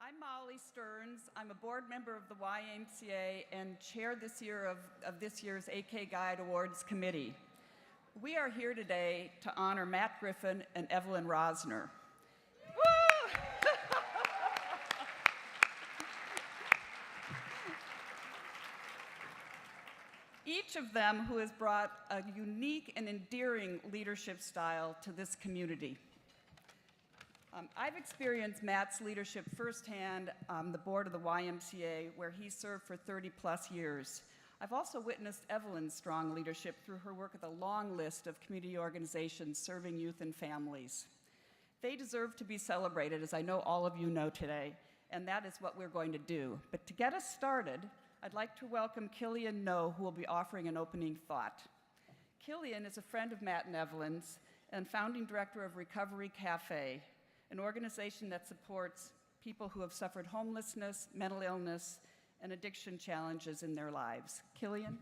I'm Molly Stearns. I'm a board member of the YMCA and chair this year of this year's A.K. Guide Awards Committee. We are here today to honor Matt Griffin and Evelyne Rozner. Each of them who has brought a unique and endearing leadership style to this community. I've experienced Matt's leadership firsthand on the board of the YMCA, where he served for 30+ years. I've also witnessed Evelyne's strong leadership through her work with a long list of community organizations serving youth and families. They deserve to be celebrated, as I know all of you know today, and that is what we're going to do. But to get us started, I'd like to welcome Killian No, who will be offering an opening thought. Killian is a friend of Matt and Evelyne's and founding director of Recovery Cafe, an organization that supports people who have suffered homelessness, mental illness, and addiction challenges in their lives. Killian?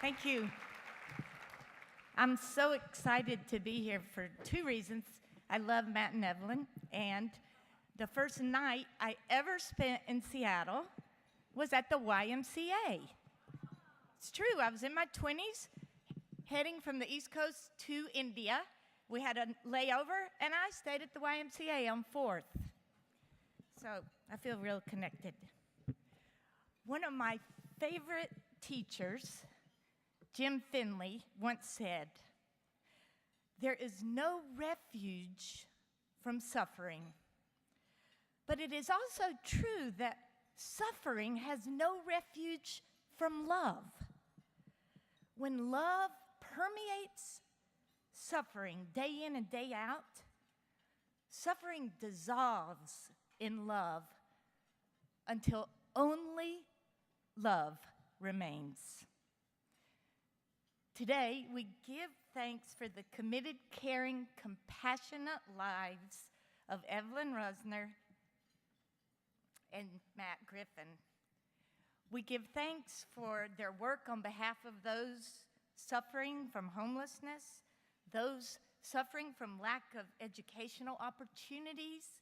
Thank you. I'm so excited to be here for two reasons. I love Matt and Evelyne, and the first night I ever spent in Seattle was at the YMCA. It's true, I was in my 20s, heading from the East Coast to India. We had a layover, and I stayed at the YMCA on 4th. So I feel real connected. One of my favorite teachers, Jim Finley, once said, "There is no refuge from suffering. But it is also true that suffering has no refuge from love. When love permeates suffering day in and day out, suffering dissolves in love until only love remains." Today, we give thanks for the committed, caring, compassionate lives of Evelyne Rozner and Matt Griffin. We give thanks for their work on behalf of those suffering from homelessness, those suffering from lack of educational opportunities,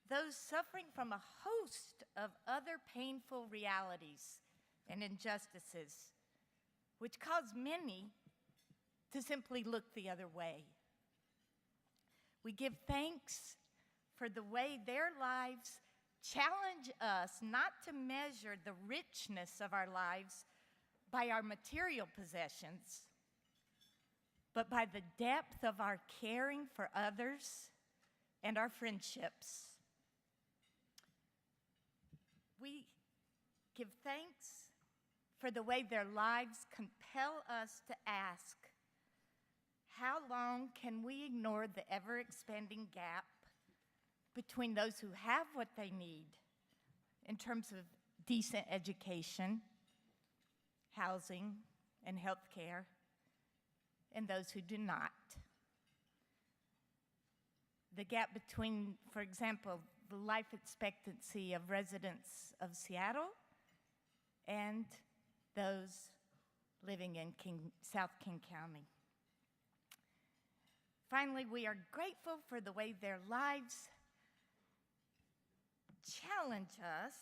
those suffering from a host of other painful realities and injustices, which cause many to simply look the other way. We give thanks for the way their lives challenge us not to measure the richness of our lives by our material possessions, but by the depth of our caring for others and our friendships. We give thanks for the way their lives compel us to ask, how long can we ignore the ever-expanding gap between those who have what they need in terms of decent education, housing, and health care, and those who do not? The gap between, for example, the life expectancy of residents of Seattle and those living in South King County. Finally, we are grateful for the way their lives challenge us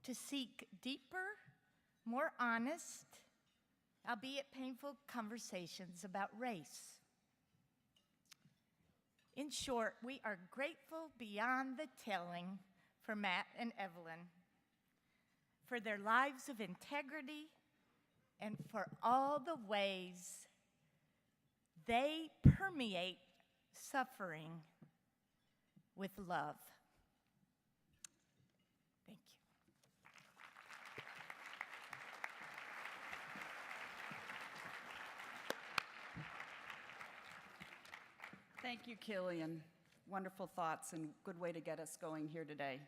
to seek deeper, more honest, albeit painful conversations about race. In short, we are grateful beyond the telling for Matt and Evelyne, for their lives of integrity, and for all the ways they permeate suffering with love. Thank you. Thank you, Killian. Wonderful thoughts and good way to get us going here today.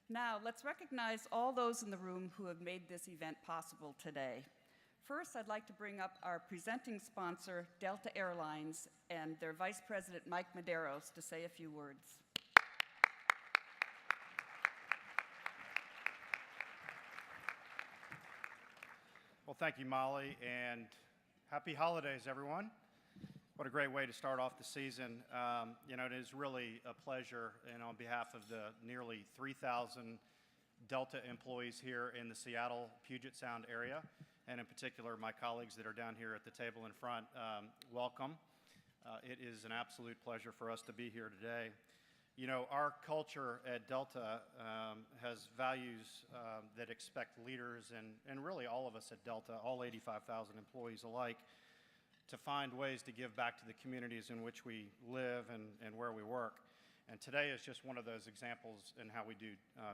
Now, let's recognize all those in the room who have made this event possible today. First, I'd like to bring up our presenting sponsor, Delta Airlines, and their Vice President, Mike Medeiros, to say a few words. Well, thank you, Molly, and happy holidays, everyone. What a great way to start off the season. It is really a pleasure, and on behalf of the nearly 3,000 Delta employees here in the Seattle, Puget Sound area, and in particular my colleagues that are down here at the table in front, welcome. It is an absolute pleasure for us to be here today. Our culture at Delta has values that expect leaders and really all of us at Delta, all 85,000 employees alike, to find ways to give back to the communities in which we live and where we work. And today is just one of those examples in how we do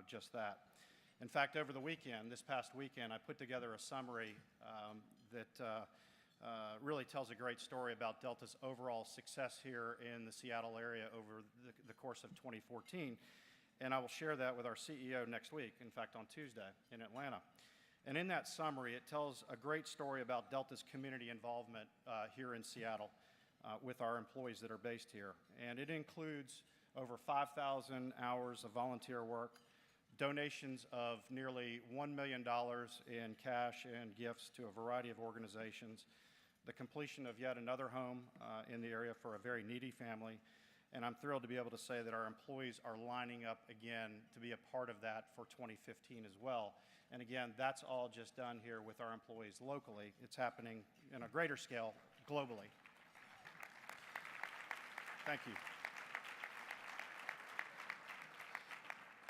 just that. In fact, over the weekend, this past weekend, I put together a summary that really tells a great story about Delta's overall success here in the Seattle area over the course of 2014. And I will share that with our CEO next week, in fact, on Tuesday in Atlanta. And in that summary, it tells a great story about Delta's community involvement here in Seattle with our employees that are based here. And it includes over 5,000 hours of volunteer work, donations of nearly $1 million in cash and gifts to a variety of organizations, the completion of yet another home in the area for a very needy family, and I'm thrilled to be able to say that our employees are lining up again to be a part of that for 2015 as well. And again, that's all just done here with our employees locally. It's happening in a greater scale globally. Thank you.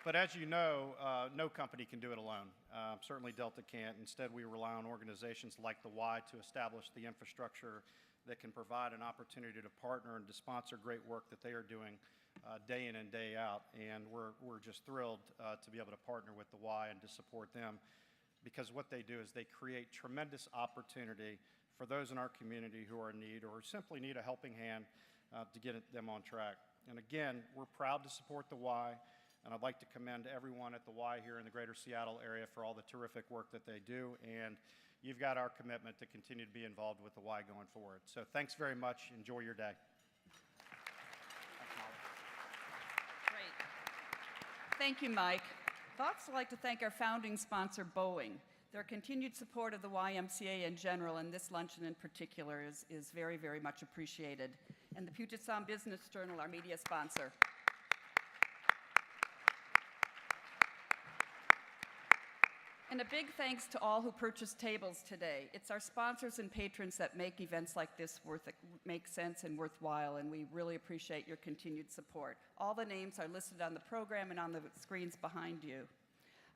But as you know, no company can do it alone. Certainly Delta can't. Instead, we rely on organizations like the Y to establish the infrastructure that can provide an opportunity to partner and to sponsor great work that they are doing day in and day out. And we're just thrilled to be able to partner with the Y and to support them, because what they do is they create tremendous opportunity for those in our community who are in need or simply need a helping hand to get them on track. And again, we're proud to support the Y. And I'd like to commend everyone at the Y here in the greater Seattle area for all the terrific work that they do. And you've got our commitment to continue to be involved with the Y going forward. So thanks very much. Enjoy your day. Great. Thank you, Mike. I'd also like to thank our founding sponsor, Boeing. Their continued support of the YMCA in general, and this luncheon in particular, is very, very much appreciated. And the Puget Sound Business Journal, our media sponsor. And a big thanks to all who purchased tables today. It's our sponsors and patrons that make events like this make sense and worthwhile, and we really appreciate your continued support. All the names are listed on the program and on the screens behind you.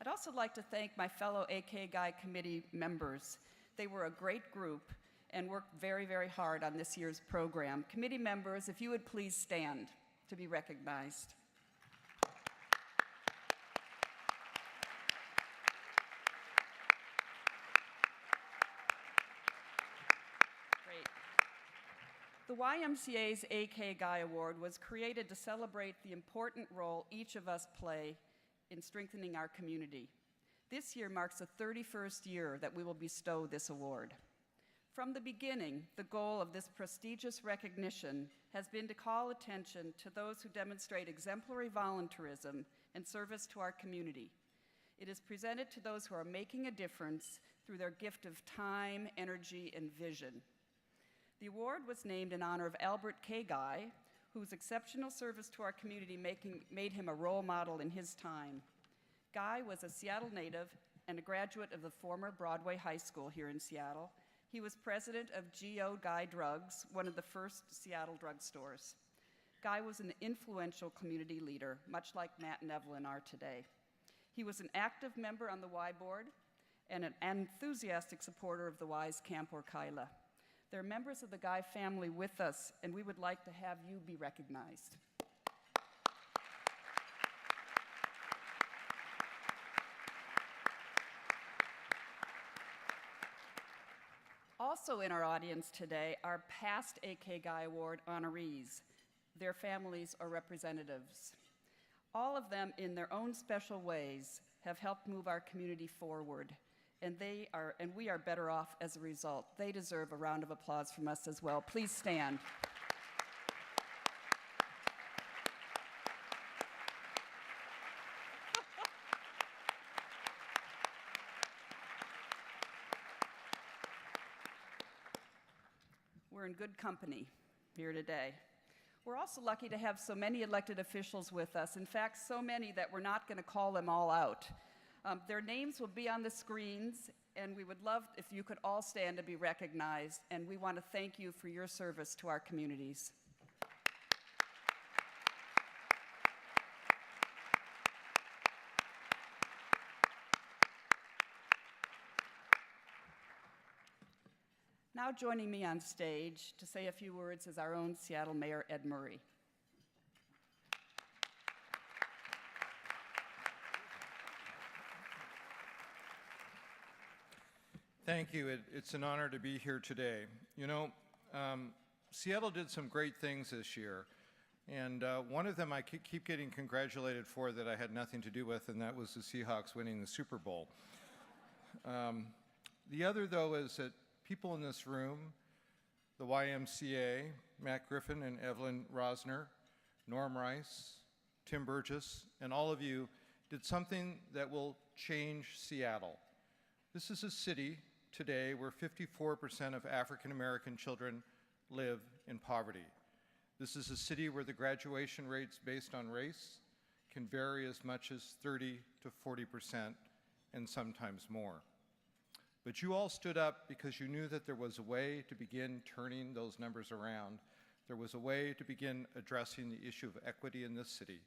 I'd also like to thank my fellow A.K. Guy committee members. They were a great group and worked very, very hard on this year's program. Committee members, if you would please stand to be recognized. The YMCA's A.K. Guy Award was created to celebrate the important role each of us play in strengthening our community. This year marks the 31st year that we will bestow this award. From the beginning, the goal of this prestigious recognition has been to call attention to those who demonstrate exemplary volunteerism and service to our community. It is presented to those who are making a difference through their gift of time, energy, and vision. The award was named in honor of Albert K. Guy, whose exceptional service to our community made him a role model in his time. Guy was a Seattle native and a graduate of the former Broadway High School here in Seattle. He was president of G.O. Guy Drugs, one of the first Seattle drugstores. Guy was an influential community leader, much like Matt and Evelyne are today. He was an active member on the Y board and an enthusiastic supporter of the Y's Camp Orkyla. There are members of the Guy family with us, and we would like to have you be recognized. Also in our audience today are past A.K. Guy Award honorees, their families or representatives. All of them, in their own special ways, have helped move our community forward. And we are better off as a result. They deserve a round of applause from us as well. Please stand. We're in good company. here today. We're also lucky to have so many elected officials with us. In fact, so many that we're not going to call them all out. Their names will be on the screens, and we would love if you could all stand to be recognized, and we want to thank you for your service to our communities. Now joining me on stage to say a few words is our own Seattle Mayor Ed Murray. Thank you. It's an honor to be here today. You know, Seattle did some great things this year, and one of them I keep getting congratulated for that I had nothing to do with, and that was the Seahawks winning the Super Bowl. The other, though, is that people in this room, the YMCA, Matt Griffin and Evelyne Rozner, Norm Rice, Tim Burgess, and all of you did something that will change Seattle. This is a city today where 54% of African American children live in poverty. This is a city where the graduation rates based on race can vary as much as 30 to 40% and sometimes more. But you all stood up because you knew that there was a way to begin turning those numbers around. There was a way to begin addressing the issue of equity in this city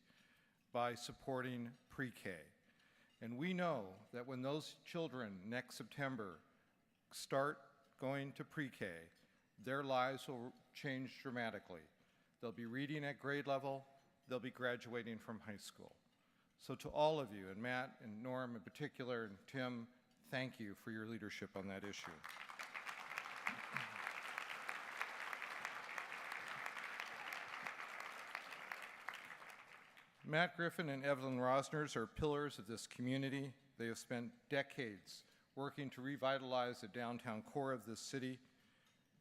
by supporting pre-K. And we know that when those children next September start going to pre-K, their lives will change dramatically. They'll be reading at grade level, they'll be graduating from high school. So to all of you, and Matt and Norm in particular, and Tim, thank you for your leadership on that issue. Matt Griffin and Evelyne Rozner are pillars of this community. They have spent decades working to revitalize the downtown core of this city.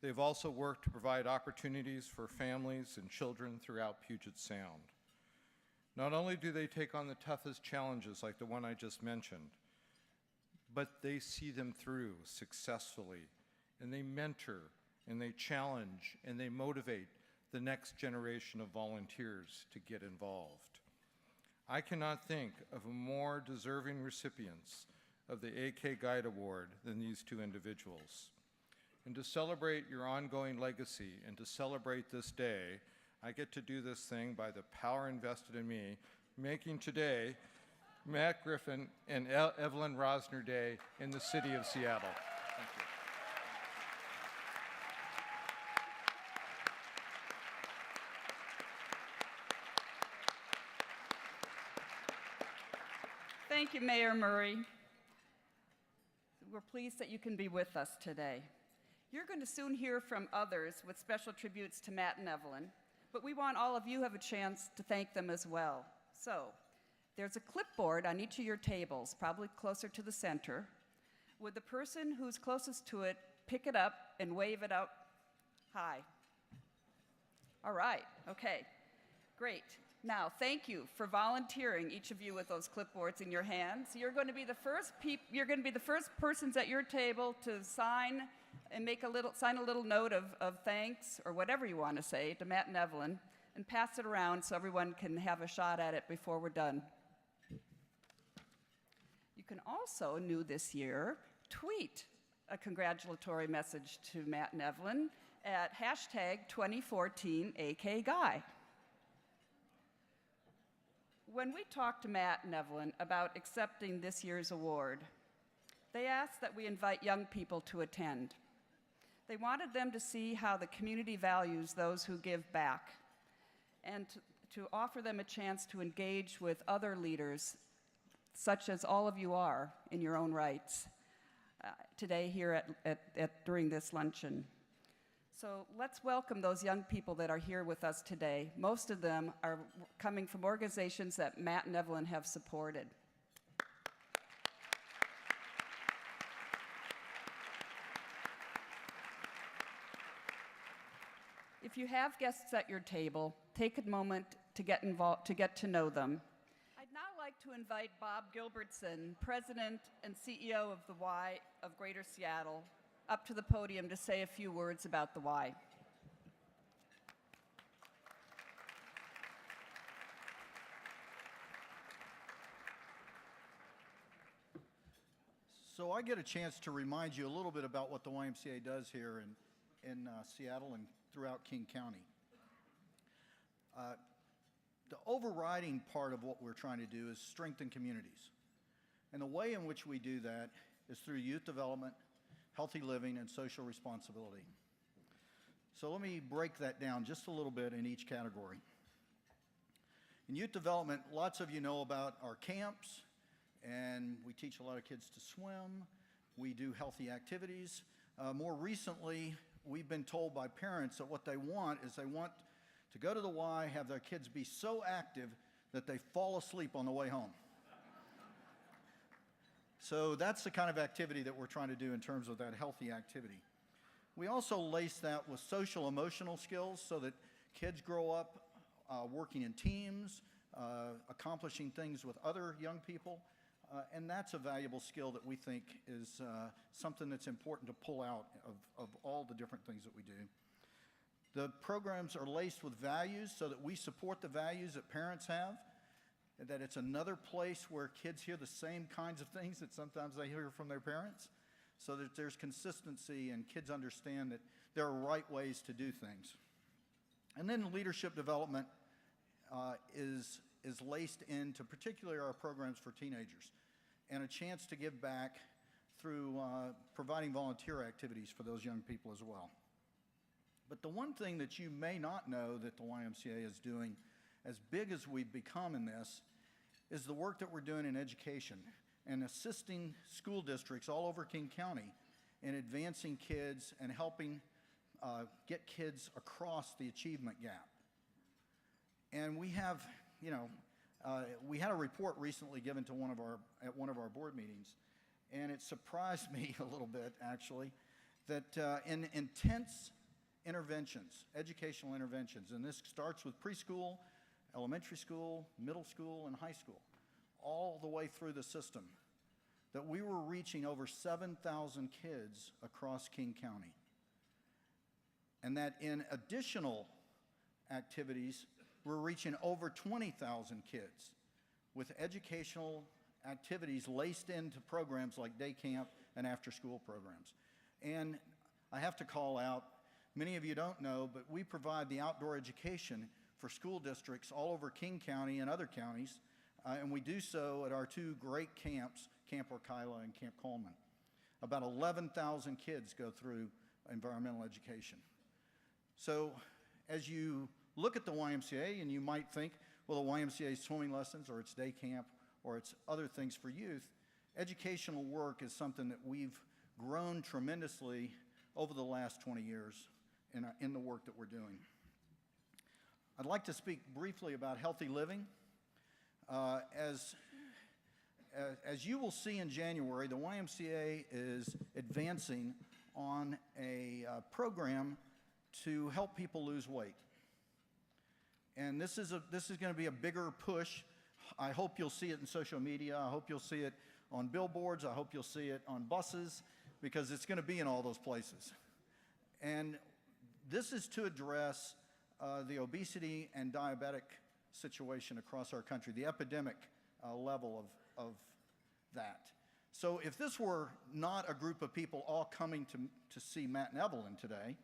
They've also worked to provide opportunities for families and children throughout Puget Sound. Not only do they take on the toughest challenges like the one I just mentioned, but they see them through successfully, and they mentor, and they challenge, and they motivate the next generation of volunteers to get involved. I cannot think of a more deserving recipients of the A.K. Guide Award than these two individuals. And to celebrate your ongoing legacy and to celebrate this day, I get to do this thing by the power invested in me, making today Matt Griffin and Evelyne Rozner Day in the city of Seattle. Thank you. Thank you, Mayor Murray. We're pleased that you can be with us today. You're going to soon hear from others with special tributes to Matt and Evelyne, but we want all of you to have a chance to thank them as well. So, there's a clipboard on each of your tables, probably closer to the center. Would the person who's closest to it pick it up and wave it out high? All right, okay, great. Now, thank you for volunteering, each of you with those clipboards in your hands. You're going to be the first persons at your table to sign and sign a little note of thanks or whatever you want to say to Matt and Evelyne, and pass it around so everyone can have a shot at it before we're done. You can also, new this year, tweet a congratulatory message to Matt and Evelyne at #2014AKGuy. When we talked to Matt and Evelyne about accepting this year's award, they asked that we invite young people to attend. They wanted them to see how the community values those who give back, and to offer them a chance to engage with other leaders, such as all of you are in your own rights, today here during this luncheon. So let's welcome those young people that are here with us today. Most of them are coming from organizations that Matt and Evelyne have supported. If you have guests at your table, take a moment to get to know them. I'd now like to invite Bob Gilbertson, President and CEO of the Y of Greater Seattle, up to the podium to say a few words about the Y. So I get a chance to remind you a little bit about what the YMCA does here in Seattle and throughout King County. The overriding part of what we're trying to do is strengthen communities. And the way in which we do that is through youth development, healthy living, and social responsibility. So let me break that down just a little bit in each category. In youth development, lots of you know about our camps, and we teach a lot of kids to swim. We do healthy activities. More recently, we've been told by parents that what they want is they want to go to the Y, have their kids be so active that they fall asleep on the way home. So that's the kind of activity that we're trying to do in terms of that healthy activity. We also lace that with social emotional skills so that kids grow up working in teams, accomplishing things with other young people, and that's a valuable skill that we think is something that's important to pull out of all the different things that we do. The programs are laced with values so that we support the values that parents have, and that it's another place where kids hear the same kinds of things that sometimes they hear from their parents, so that there's consistency and kids understand that there are right ways to do things. And then leadership development is laced into particularly our programs for teenagers, and a chance to give back through providing volunteer activities for those young people as well. But the one thing that you may not know that the YMCA is doing, as big as we've become in this, is the work that we're doing in education and assisting school districts all over King County in advancing kids and helping get kids across the achievement gap. And we have, we had a report recently given to at one of our board meetings, and it surprised me a little bit, actually, that in intense interventions, educational interventions, and this starts with preschool, elementary school, middle school, and high school, all the way through the system, that we were reaching over 7,000 kids across King County. And that in additional activities, we're reaching over 20,000 kids with educational activities laced into programs like day camp and after-school programs. And I have to call out, many of you don't know, but we provide the outdoor education for school districts all over King County and other counties, and we do so at our two great camps, Camp Orkila and Camp Coleman. About 11,000 kids go through environmental education. So as you look at the YMCA and you might think, well, the YMCA is swimming lessons or it's day camp or it's other things for youth, educational work is something that we've grown tremendously over the last 20 years in the work that we're doing. I'd like to speak briefly about healthy living. As you will see in January, the YMCA is advancing on a program to help people lose weight. And this is going to be a bigger push. I hope you'll see it in social media. I hope you'll see it on billboards. I hope you'll see it on buses, because it's going to be in all those places. And this is to address the obesity and diabetic situation across our country, the epidemic level of that. So if this were not a group of people all coming to see Matt and Evelyne today,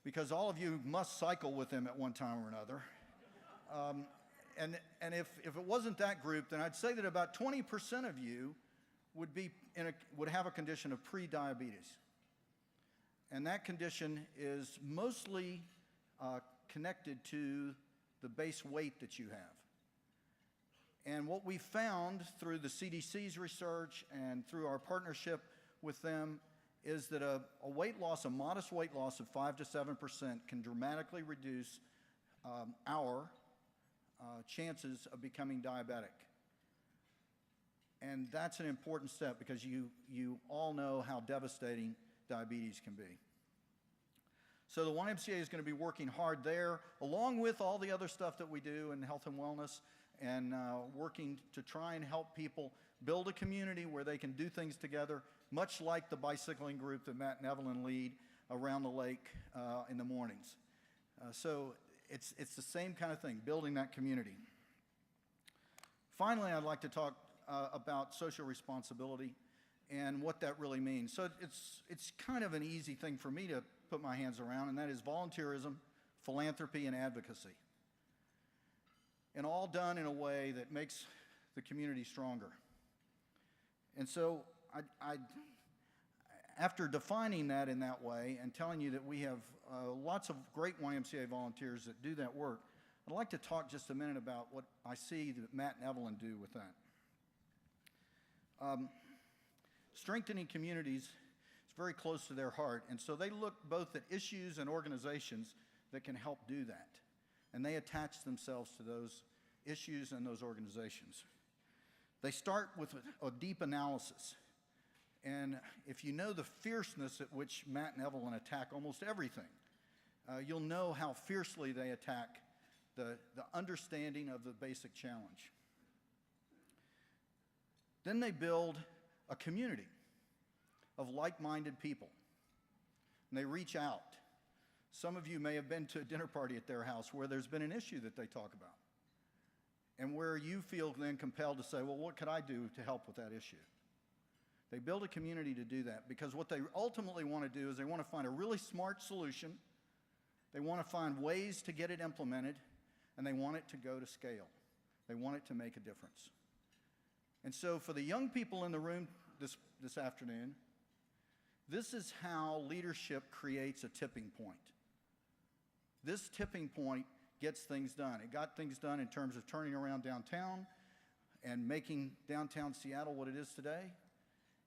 because all of you must cycle with them at one time or another, and if it wasn't that group, then I'd say that about 20% of you would have a condition of pre-diabetes. And that condition is mostly connected to the base weight that you have. And what we found through the CDC's research and through our partnership with them is that a modest weight loss of 5 to 7% can dramatically reduce our chances of becoming diabetic. And that's an important step, because you all know how devastating diabetes can be. So the YMCA is going to be working hard there, along with all the other stuff that we do in health and wellness, and working to try and help people build a community where they can do things together, much like the bicycling group that Matt and Evelyne lead around the lake in the mornings. So it's the same kind of thing, building that community. Finally, I'd like to talk about social responsibility. and what that really means. So it's kind of an easy thing for me to put my hands around, and that is volunteerism, philanthropy, and advocacy. And all done in a way that makes the community stronger. And so after defining that in that way and telling you that we have lots of great YMCA volunteers that do that work, I'd like to talk just a minute about what I see that Matt and Evelyne do with that. Strengthening communities is very close to their heart, and so they look both at issues and organizations that can help do that. And they attach themselves to those issues and those organizations. They start with a deep analysis. And if you know the fierceness at which Matt and Evelyne attack almost everything, you'll know how fiercely they attack the understanding of the basic challenge. Then they build a community of like-minded people. And they reach out. Some of you may have been to a dinner party at their house where there's been an issue that they talk about, and where you feel then compelled to say, well, what could I do to help with that issue? They build a community to do that because what they ultimately want to do is they want to find a really smart solution, they want to find ways to get it implemented, and they want it to go to scale. They want it to make a difference. And so for the young people in the room this afternoon, this is how leadership creates a tipping point. This tipping point gets things done. It got things done in terms of turning around downtown and making downtown Seattle what it is today.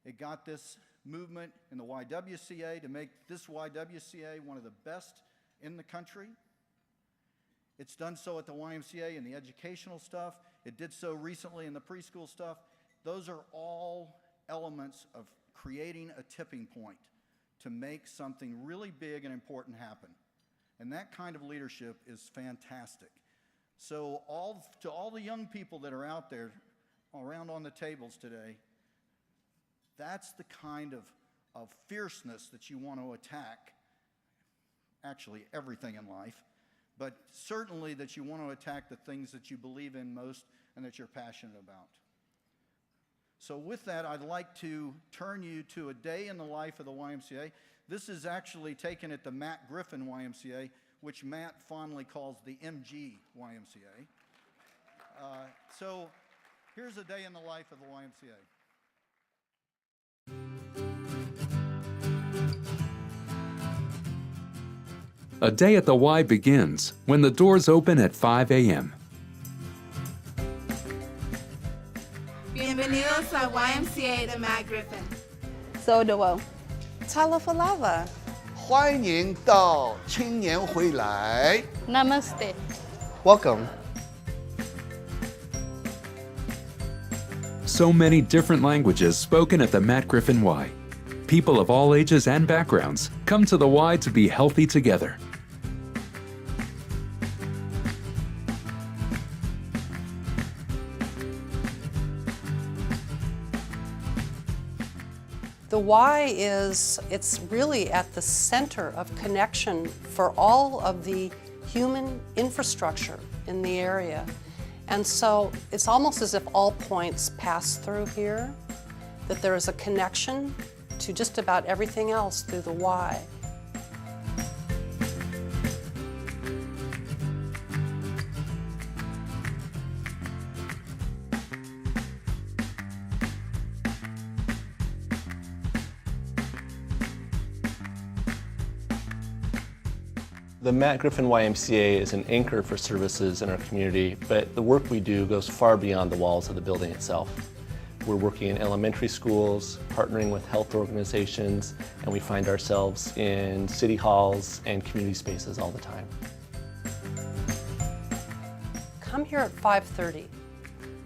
It got this movement in the YWCA to make this YWCA one of the best in the country. It's done so at the YMCA in the educational stuff. It did so recently in the preschool stuff. Those are all elements of creating a tipping point to make something really big and important happen. And that kind of leadership is fantastic. So to all the young people that are out there around on the tables today, that's the kind of fierceness that you want to attack, actually everything in life, but certainly that you want to attack the things that you believe in most and that you're passionate about. So with that, I'd like to turn you to a day in the life of the YMCA. This is actually taken at the Matt Griffin YMCA, which Matt fondly calls the MG YMCA. So here's a day in the life of the YMCA. A day at the Y begins when the doors open at 5 a.m. Bienvenidos a YMCA de Matt Griffin. Soda Talafalava. 欢迎到青年回来。 Namaste. Welcome. So many different languages spoken at the Matt Griffin Y. People of all ages and backgrounds come to the Y to be healthy together. The Y it's really at the center of connection for all of the human infrastructure in the area. And so it's almost as if all points pass through here, that there is a connection to just about everything else through the Y. The Matt Griffin YMCA is an anchor for services in our community, but the work we do goes far beyond the walls of the building itself. We're working in elementary schools, partnering with health organizations, and we find ourselves in city halls and community spaces all the time. Come here at 5:30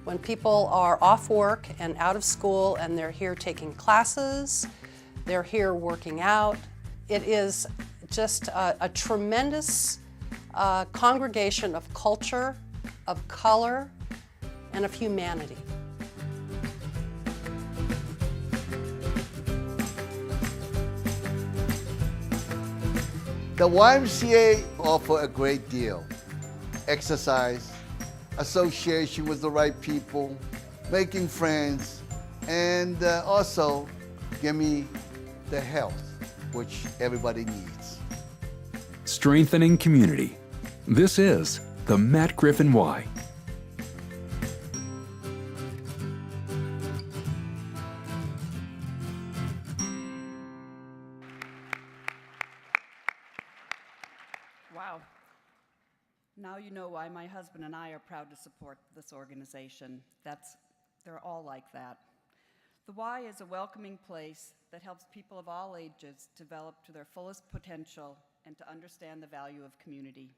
when people are off work and out of school and they're here taking classes, they're here working out. It is just a tremendous congregation of culture, of color, and of humanity. The YMCA offer a great deal. Exercise, association with the right people, making friends, and also give me the health which everybody needs. Strengthening community. This is the Matt Griffin Why. Wow. Now you know why my husband and I are proud to support this organization. They're all like that. The Y is a welcoming place that helps people of all ages develop to their fullest potential and to understand the value of community.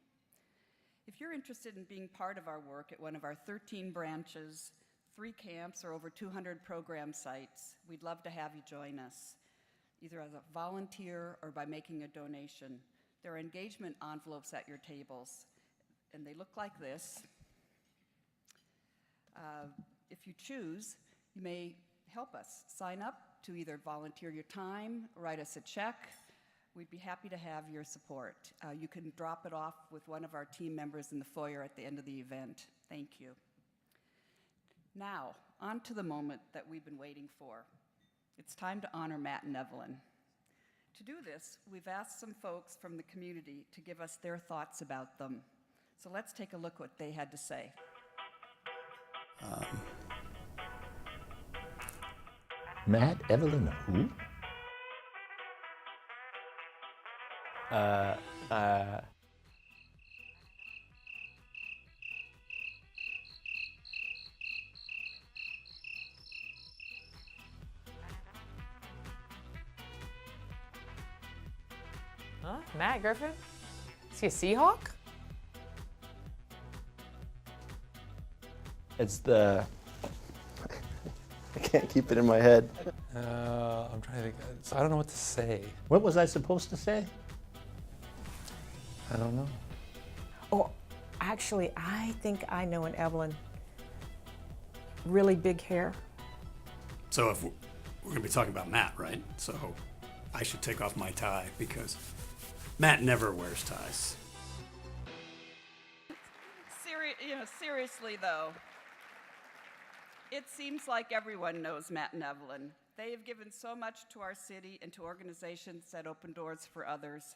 If you're interested in being part of our work at one of our 13 branches, 3 camps, or over 200 program sites, we'd love to have you join us, either as a volunteer or by making a donation. There are engagement envelopes at your tables, and they look like this. If you choose, you may help us. Sign up to either volunteer your time, write us a check. We'd be happy to have your support. You can drop it off with one of our team members in the foyer at the end of the event. Thank you. Now, on to the moment that we've been waiting for. It's time to honor Matt and Evelyne. To do this, we've asked some folks from the community to give us their thoughts about them. So let's take a look what they had to say. Matt, Evelyne, who? Huh? Matt Griffin? Is he a Seahawk? It's the... I can't keep it in my head. I'm trying to think. I don't know what to say. What was I supposed to say? I don't know. Oh, actually, I think I know an Evelyne. Really big hair. So if we're going to be talking about Matt, right? So I should take off my tie because Matt never wears ties. Seriously though, it seems like everyone knows Matt and Evelyne. They have given so much to our city and to organizations that open doors for others.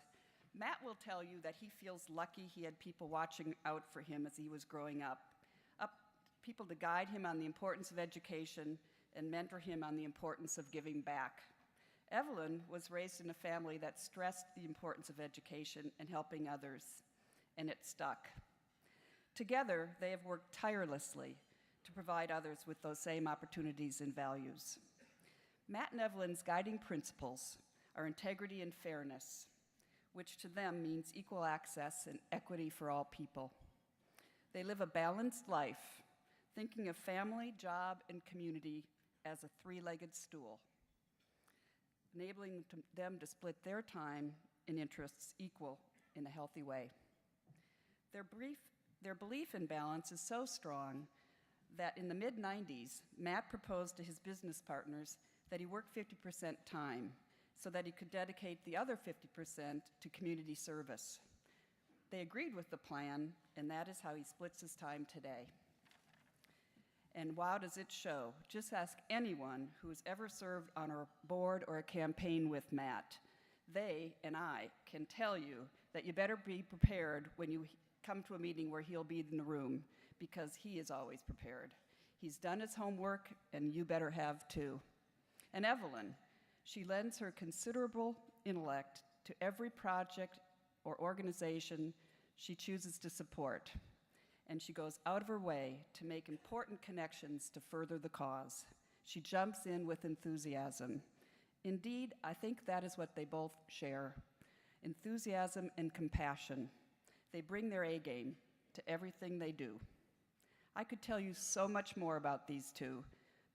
Matt will tell you that he feels lucky he had people watching out for him as he was growing up, people to guide him on the importance of education and mentor him on the importance of giving back. Evelyne was raised in a family that stressed the importance of education and helping others, and it stuck. Together, they have worked tirelessly to provide others with those same opportunities and values. Matt and Evelyne's guiding principles are integrity and fairness, which to them means equal access and equity for all people. They live a balanced life, thinking of family, job, and community as a three-legged stool, enabling them to split their time and interests equal in a healthy way. Their belief in balance is so strong that in the mid-90s, Matt proposed to his business partners that he work 50% time so that he could dedicate the other 50% to community service. They agreed with the plan, and that is how he splits his time today. And wow, does it show. Just ask anyone who has ever served on a board or a campaign with Matt. They and I can tell you that you better be prepared when you come to a meeting where he'll be in the room, because he is always prepared. He's done his homework, and you better have too. And Evelyne, she lends her considerable intellect to every project or organization she chooses to support, and she goes out of her way to make important connections to further the cause. She jumps in with enthusiasm. Indeed, I think that is what they both share, enthusiasm and compassion. They bring their A game to everything they do. I could tell you so much more about these two,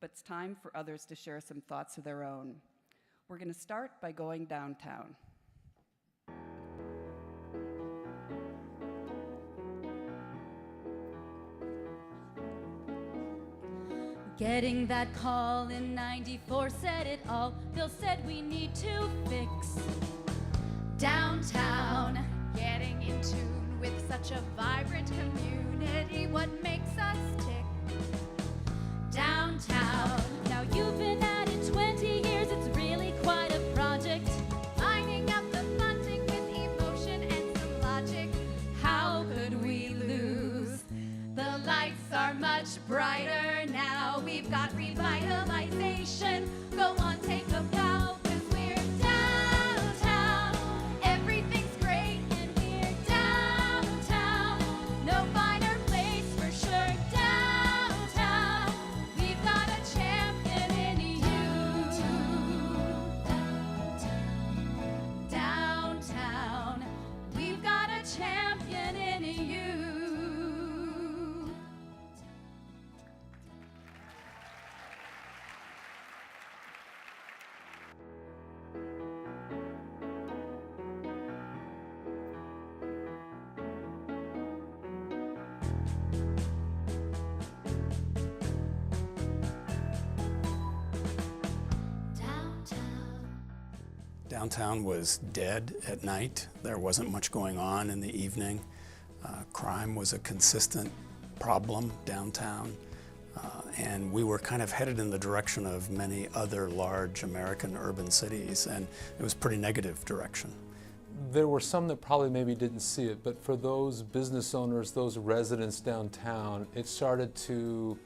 but it's time for others to share some thoughts of their own. We're going to start by going downtown. Getting that call in '94 said it all. Bill said we need to fix downtown. Getting in tune with such a vibrant community, what makes us tick? Downtown. Now you've been at it 20 years, it's really we've got revitalization. Go on, take a bow, 'cause we're downtown. Everything's great and we're downtown. No finer place for sure. Downtown, we've got a champion in you. Downtown, we've got a champion in you. Downtown was dead at night. There wasn't much going on in the evening. Crime was a consistent problem downtown. And we were kind of headed in the direction of many other large American urban cities, and it was a pretty negative direction. There were some that probably maybe didn't see it, but for those business owners, those residents downtown, it started to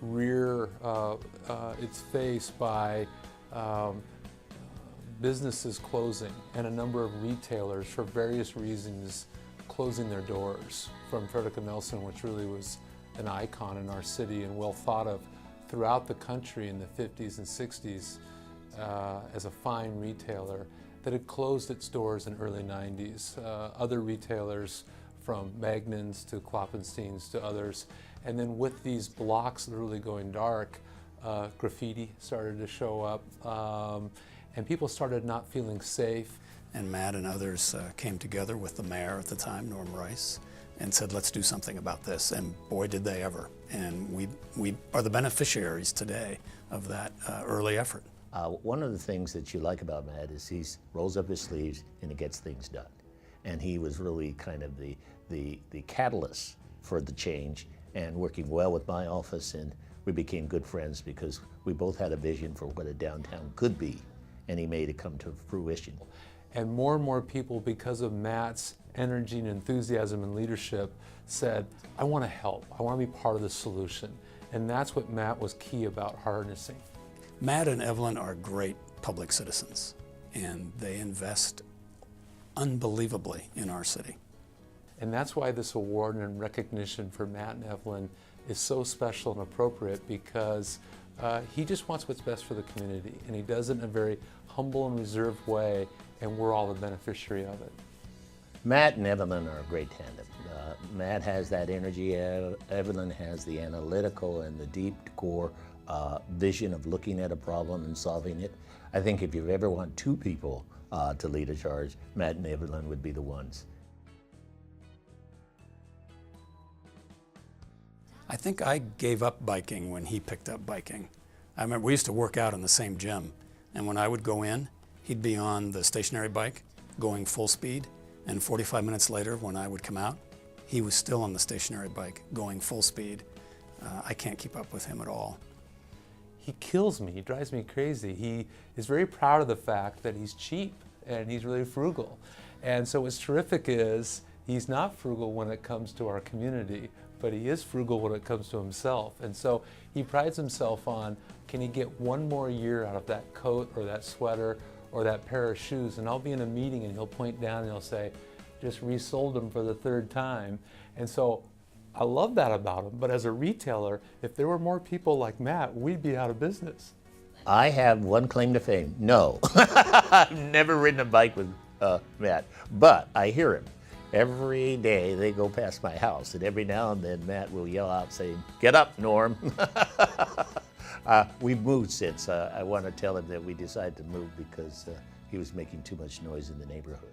rear its face by businesses closing and a number of retailers for various reasons closing their doors, from Frederick Nelson, which really was an icon in our city and well thought of throughout the country in the 50s and 60s as a fine retailer, that had closed its doors in early 90s. Other retailers, from Magnon's to Kloppenstein's to others, and then with these blocks literally going dark, graffiti started to show up, and people started not feeling safe. And Matt and others came together with the mayor at the time, Norm Rice, and said, let's do something about this. And boy, did they ever. And we are the beneficiaries today of that early effort. One of the things that you like about Matt is he rolls up his sleeves and he gets things done. And he was really kind of the catalyst for the change, and working well with my office, and we became good friends because we both had a vision for what a downtown could be, and he made it come to fruition. And more people, because of Matt's energy and enthusiasm and leadership, said, I want to help. I want to be part of the solution. And that's what Matt was key about harnessing. Matt and Evelyn are great public citizens, and they invest unbelievably in our city. And that's why this award and recognition for Matt and Evelyn is so special and appropriate, because he just wants what's best for the community, and he does it in a very humble and reserved way, and we're all the beneficiary of it. Matt and Evelyn are a great tandem. Matt has that energy, Evelyn has the analytical and the deep core vision of looking at a problem and solving it. I think if you ever want two people to lead a charge, Matt and Evelyn would be the ones. I think I gave up biking when he picked up biking. I remember we used to work out in the same gym, and when I would go in, he'd be on the stationary bike going full speed, and 45 minutes later when I would come out, he was still on the stationary bike going full speed. I can't keep up with him at all. He kills me, he drives me crazy. He is very proud of the fact that he's cheap and he's really frugal. And so what's terrific is he's not frugal when it comes to our community, but he is frugal when it comes to himself. And so he prides himself on, can he get one more year out of that coat or that sweater or that pair of shoes? And I'll be in a meeting and he'll point down and he'll say, just resold them for the third time. And so I love that about him, but as a retailer, if there were more people like Matt, we'd be out of business. I have one claim to fame. No, I've never ridden a bike with Matt, but I hear him. Every day they go past my house, and every now and then Matt will yell out saying, get up, Norm. We've moved since. I want to tell him that we decided to move because he was making too much noise in the neighborhood.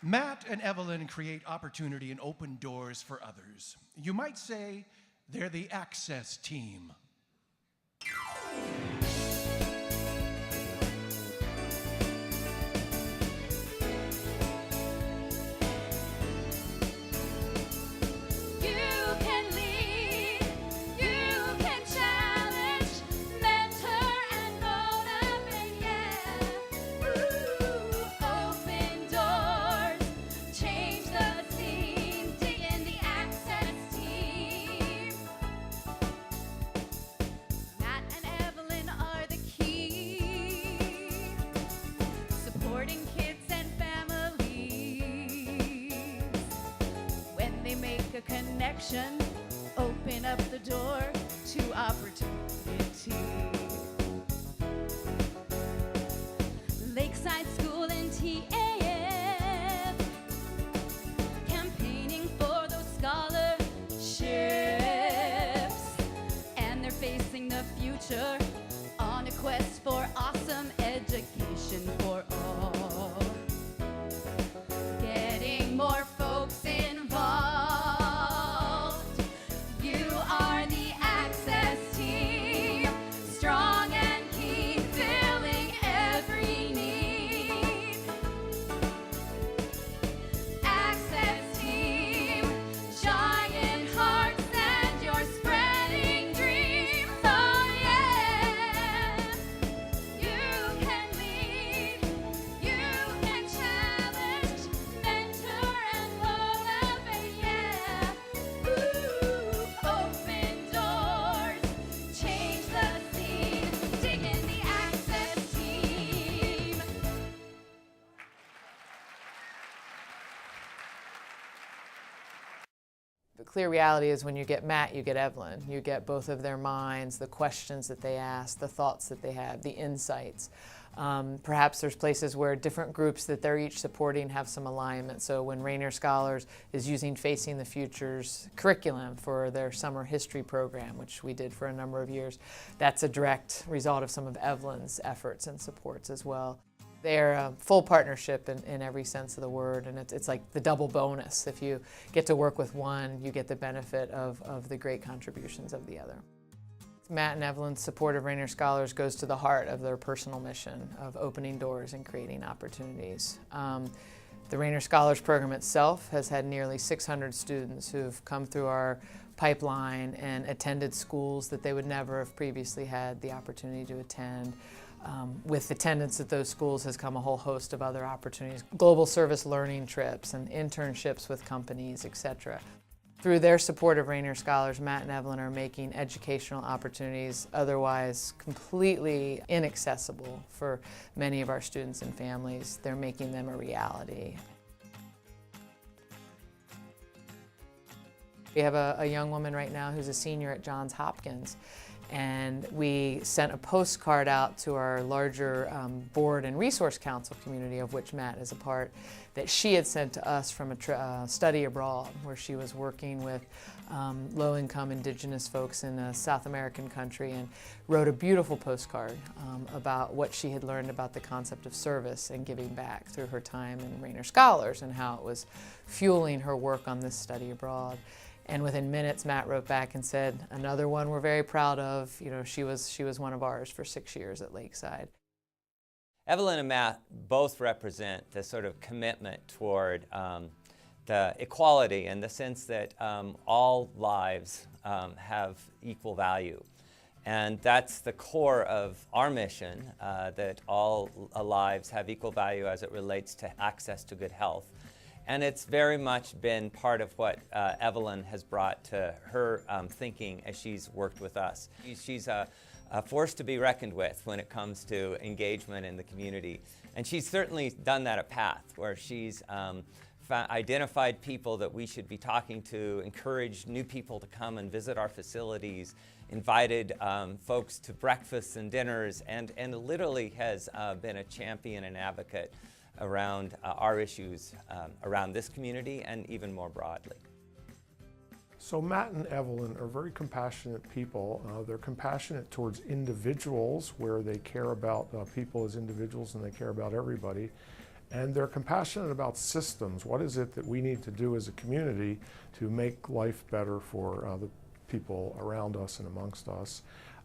Matt and Evelyn create opportunity and open doors for others. You might say they're the access team. connection, open up the door to opportunity. Lakeside School and TAF, campaigning for those scholarships, and they're facing the future on a quest for awesome education for all. Getting more folks involved. You are the access team, strong and keen, filling every need. Access team, giant hearts, and you're spreading dreams. Oh yeah, you can lead, you can challenge, mentor and motivate. Yeah, ooh, open doors, change the scene, dig in the access team. The clear reality is when you get Matt, you get Evelyne. You get both of their minds, the questions that they ask, the thoughts that they have, the insights. Perhaps there's places where different groups that they're each supporting have some alignment. So when Rainier Scholars is using Facing the Future's curriculum for their summer history program, which we did for a number of years, that's a direct result of some of Evelyne's efforts and supports as well. They're a full partnership in every sense of the word, and it's like the double bonus. If you get to work with one, you get the benefit of the great contributions of the other. Matt and Evelyne's support of Rainier Scholars goes to the heart of their personal mission of opening doors and creating opportunities. The Rainier Scholars program itself has had nearly 600 students who've come through our pipeline and attended schools that they would never have previously had the opportunity to attend. With attendance at those schools has come a whole host of other opportunities, global service learning trips and internships with companies, etc. Through their support of Rainier Scholars, Matt and Evelyne are making educational opportunities otherwise completely inaccessible for many of our students and families. They're making them a reality. We have a young woman right now who's a senior at Johns Hopkins, and we sent a postcard out to our larger board and resource council community, of which Matt is a part, that she had sent to us from a study abroad, where she was working with low-income indigenous folks in a South American country, and wrote a beautiful postcard about what she had learned about the concept of service and giving back through her time in Rainier Scholars, and how it was fueling her work on this study abroad. And within minutes, Matt wrote back and said, another one we're very proud of. You know, she was one of ours for 6 years at Lakeside. Evelyne and Matt both represent the sort of commitment toward the equality, in the sense that all lives have equal value. And that's the core of our mission, that all lives have equal value as it relates to access to good health. And it's very much been part of what Evelyne has brought to her thinking as she's worked with us. She's a force to be reckoned with when it comes to engagement in the community. And she's certainly done that at PATH, where she's identified people that we should be talking to, encouraged new people to come and visit our facilities, invited folks to breakfasts and dinners, and literally has been a champion and advocate around our issues around this community and even more broadly. So Matt and Evelyne are very compassionate people. They're compassionate towards individuals, where they care about people as individuals and they care about everybody. And they're compassionate about systems. What is it that we need to do as a community to make life better for the people around us and amongst us?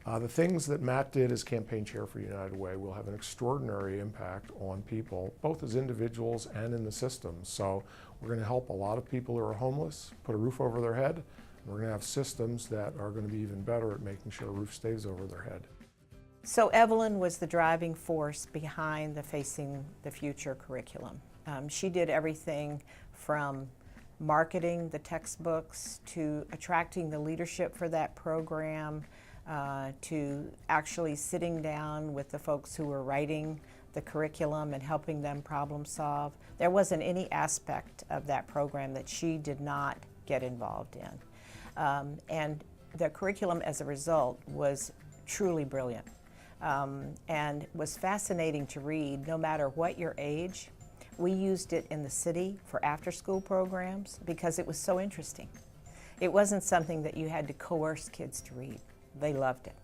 The things that Matt did as campaign chair for United Way will have an extraordinary impact on people, both as individuals and in the systems. So we're going to help a lot of people who are homeless put a roof over their head. And we're going to have systems that are going to be even better at making sure a roof stays over their head. So Evelyne was the driving force behind the Facing the Future curriculum. She did everything from marketing the textbooks to attracting the leadership for that program, to actually sitting down with the folks who were writing the curriculum and helping them problem solve. There wasn't any aspect of that program that she did not get involved in. And the curriculum as a result was truly brilliant and was fascinating to read no matter what your age. We used it in the city for after-school programs because it was so interesting. It wasn't something that you had to coerce kids to read. They loved it.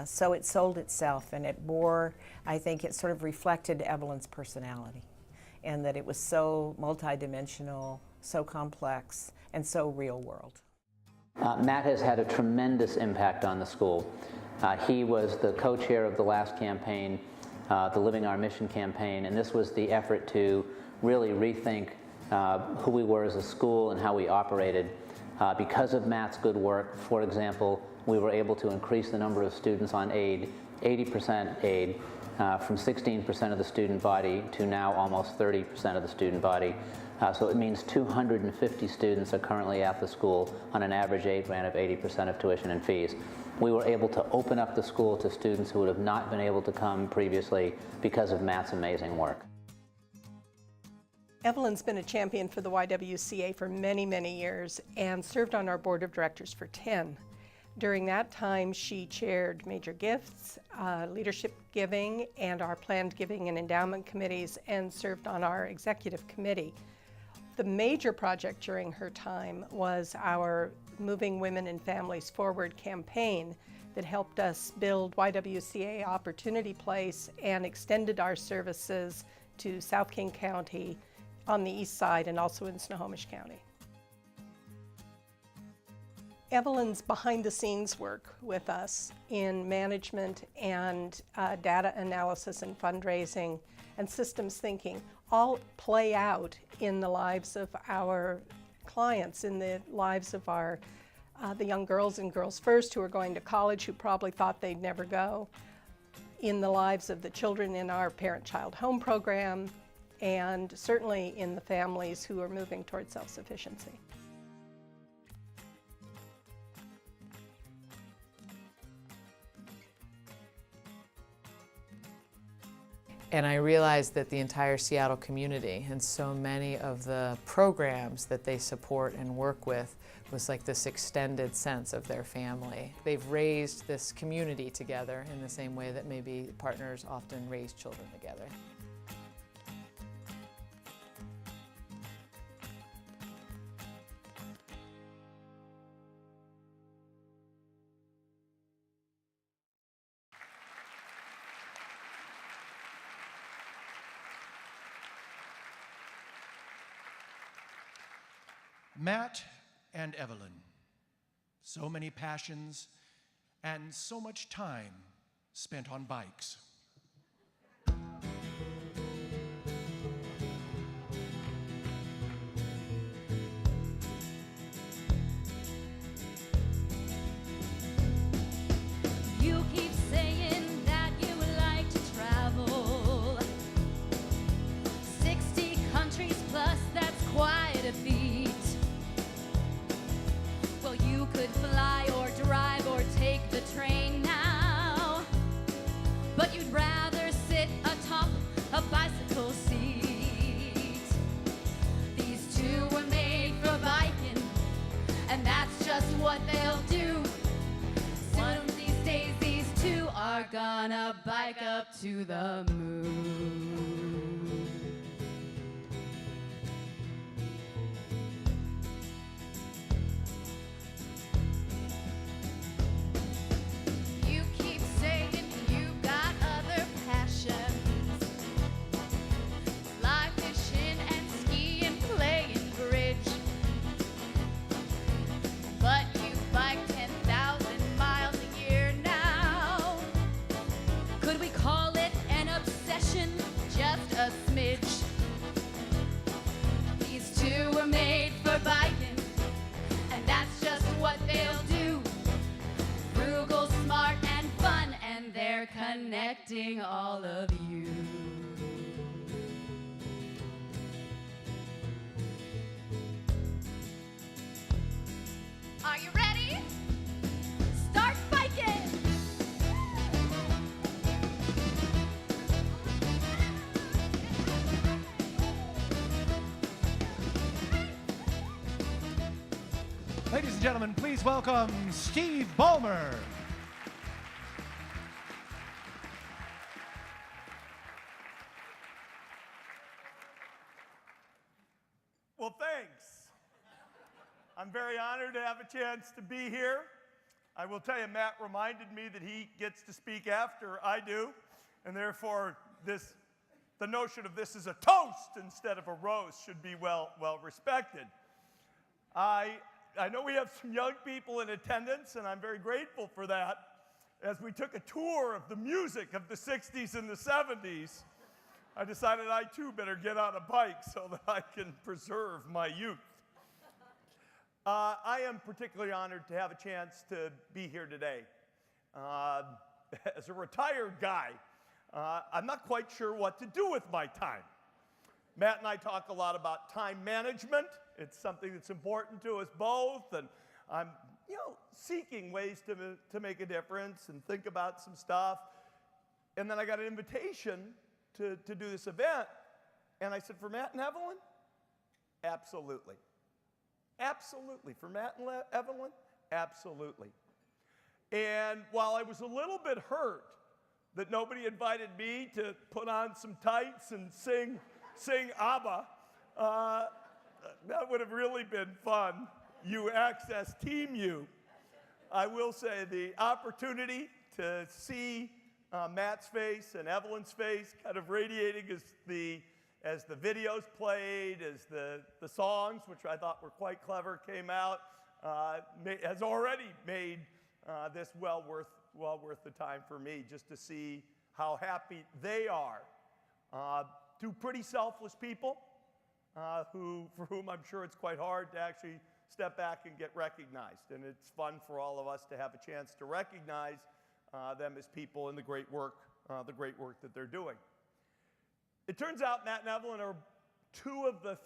So it sold itself, and it bore, I think it sort of reflected Evelyne's personality, and that it was so multidimensional, so complex, and so real world. Matt has had a tremendous impact on the school. He was the co-chair of the last campaign, the Living Our Mission campaign, and this was the effort to really rethink who we were as a school and how we operated. Because of Matt's good work, for example, we were able to increase the number of students on aid, 80% aid, from 16% of the student body to now almost 30% of the student body. So it means 250 students are currently at the school on an average aid grant of 80% of tuition and fees. We were able to open up the school to students who would have not been able to come previously because of Matt's amazing work. Evelyne's been a champion for the YWCA for many, many years and served on our board of directors for 10. During that time, she chaired major gifts, leadership giving, and our planned giving and endowment committees, and served on our executive committee. The major project during her time was our Moving Women and Families Forward campaign that helped us build YWCA Opportunity Place and extended our services to South King County on the east side and also in Snohomish County. Evelyne's behind-the-scenes work with us in management and data analysis and fundraising and systems thinking all play out in the lives of our clients, in the lives of our the young girls in Girls First who are going to college who probably thought they'd never go, in the lives of the children in our parent-child home program, and certainly in the families who are moving towards self-sufficiency. And I realized that the entire Seattle community and so many of the programs that they support and work with was like this extended sense of their family. They've raised this community together in the same way that maybe partners often raise children together. Matt and Evelyne, so many passions and so much time spent on bikes. You keep saying that you would like to travel 60 countries plus, that's quite a feat. Well, you could fly or drive or take the train now, but you'd rather sit atop a bicycle seat. These two were made for biking, and that's just what they'll do. One of these days, these two are gonna bike up to the moon. You keep saying you've got other passions, fly fishing and skiing, playing bridge. But you bike 10,000 miles a year now. Could we call it an obsession? Just a smidge. These two were made for biking, and that's just what they'll do. Frugal, smart, and fun, and they're connecting all of you. Are you ready? Start biking! Ladies and gentlemen, please welcome Steve Ballmer. Well, thanks. I'm very honored to have a chance to be here. I will tell you, Matt reminded me that he gets to speak after I do, and therefore the notion of this is a toast instead of a roast should be well respected. I know we have some young people in attendance, and I'm very grateful for that. As we took a tour of the music of the 60s and the 70s, I decided I too better get on a bike so that I can preserve my youth. I am particularly honored to have a chance to be here today. As a retired guy, I'm not quite sure what to do with my time. Matt and I talk a lot about time management. It's something that's important to us both, and I'm seeking ways to make a difference and think about some stuff. And then I got an invitation to do this event, and I said, for Matt and Evelyne? Absolutely. Absolutely. For Matt and Evelyne? Absolutely. And while I was a little bit hurt that nobody invited me to put on some tights and sing ABBA, that would have really been fun. You access Team U. I will say the opportunity to see Matt's face and Evelyne's face kind of radiating as the videos played, as the songs, which I thought were quite clever, came out, has already made this well worth the time for me, just to see how happy they are. Two pretty selfless people for whom I'm sure it's quite hard to actually step back and get recognized. And it's fun for all of us to have a chance to recognize them as people and the great work that they're doing. It turns out Matt and Evelyne are two of the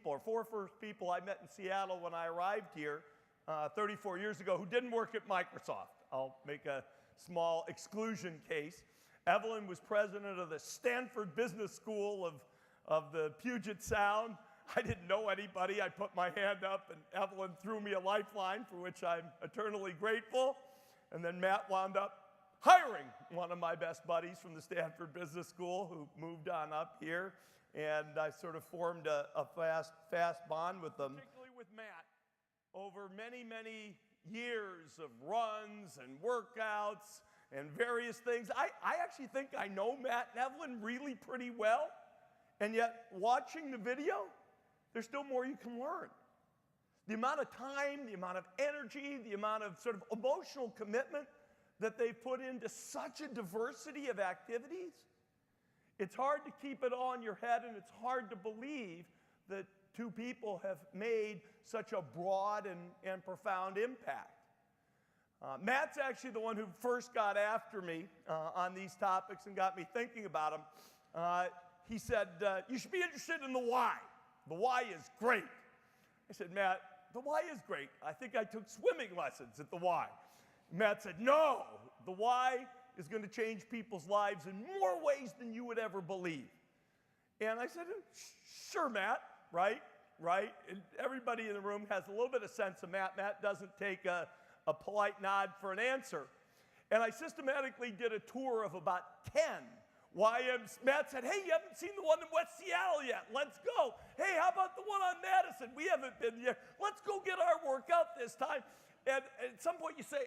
four first people I met in Seattle when I arrived here 34 years ago who didn't work at Microsoft. I'll make a small exclusion case. Evelyne was president of the Stanford Business School of the Puget Sound. I didn't know anybody. I put my hand up, and Evelyne threw me a lifeline, for which I'm eternally grateful. And then Matt wound up hiring one of my best buddies from the Stanford Business School who moved on up here, and I sort of formed a fast bond with them. Particularly with Matt, over many, many years of runs and workouts and various things, I actually think I know Matt and Evelyne really pretty well, and yet watching the video, there's still more you can learn. The amount of time, the amount of energy, the amount of sort of emotional commitment that they've put into such a diversity of activities, it's hard to keep it all in your head, and it's hard to believe that two people have made such a broad and profound impact. Matt's actually the one who first got after me on these topics and got me thinking about them. He said, you should be interested in the why. The why is great. I said, Matt, the why is great. I think I took swimming lessons at the why. Matt said, no, the why is going to change people's lives in more ways than you would ever believe. And I said, sure, Matt, right? And everybody in the room has a little bit of sense of Matt. Matt doesn't take a polite nod for an answer. And I systematically did a tour of about 10 Matt said, hey, you haven't seen the one in West Seattle yet. Let's go. Hey, how about the one on Madison? We haven't been there. Let's go get our workout this time. And at some point you say,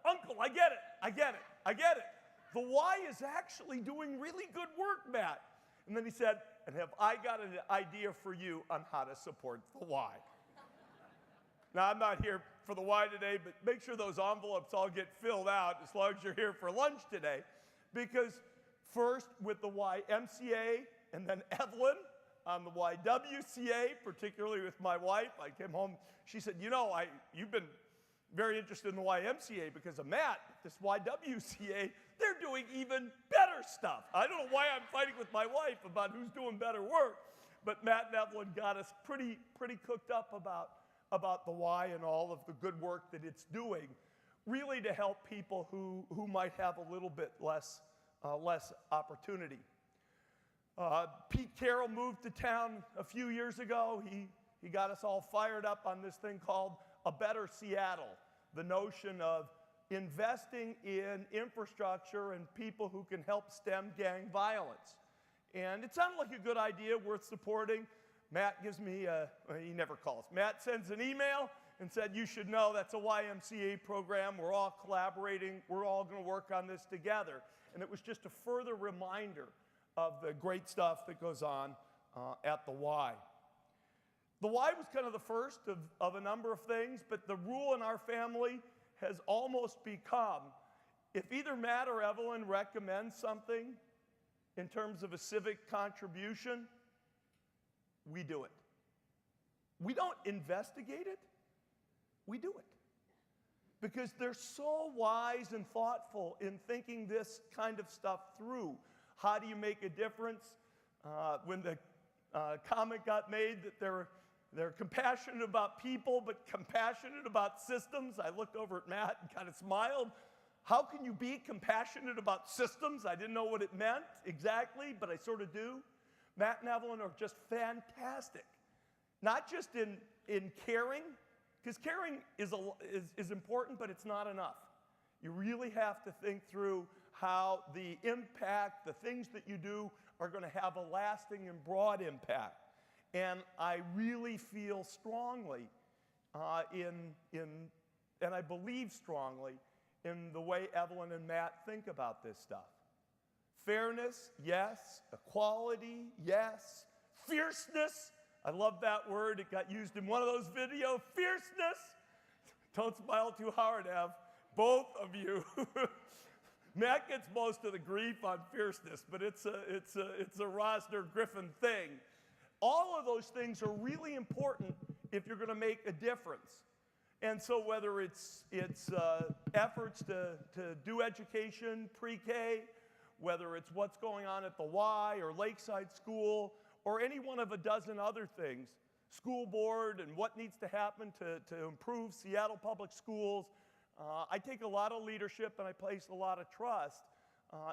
Uncle, I get it. The why is actually doing really good work, Matt. And then he said, and have I got an idea for you on how to support the why? Now, I'm not here for the why today, but make sure those envelopes all get filled out as long as you're here for lunch today. Because first, with the YMCA, and then Evelyne on the YWCA, particularly with my wife. I came home, she said, you've been very interested in the YMCA because of Matt. This YWCA, they're doing even better stuff. I don't know why I'm fighting with my wife about who's doing better work, but Matt and Evelyne got us pretty cooked up about the why and all of the good work that it's doing, really to help people who might have a little bit less opportunity. Pete Carroll moved to town a few years ago. He He got us all fired up on this thing called A Better Seattle, the notion of investing in infrastructure and people who can help stem gang violence. And it sounded like a good idea, worth supporting. Matt gives me he never calls. Matt sends an email and said, you should know that's a YMCA program. We're all collaborating. We're all going to work on this together. And it was just a further reminder of the great stuff that goes on at the Y. The Y was kind of the first of a number of things, but the rule in our family has almost become, if either Matt or Evelyne recommends something in terms of a civic contribution, we do it. We don't investigate it, we do it. Because they're so wise and thoughtful in thinking this kind of stuff through. How do you make a difference? When the comment got made that they're compassionate about people, but compassionate about systems, I looked over at Matt and kind of smiled. How can you be compassionate about systems? I didn't know what it meant exactly, but I sort of do. Matt and Evelyne are just fantastic. Not just in caring, because caring is important, but it's not enough. You really have to think through how the impact, the things that you do, are going to have a lasting and broad impact. And I really feel strongly and I believe strongly in the way Evelyne and Matt think about this stuff. Fairness, yes. Equality, yes. Fierceness, I love that word. It got used in one of those videos. Fierceness. Don't smile too hard, Ev. Both of you. Matt gets most of the grief on fierceness, but it's a Rozner Griffin thing. All of those things are really important if you're going to make a difference. And so whether it's efforts to do education, pre-K, whether it's what's going on at the Y or Lakeside School, or any one of a dozen other things, school board and what needs to happen to improve Seattle Public Schools, I take a lot of leadership and I place a lot of trust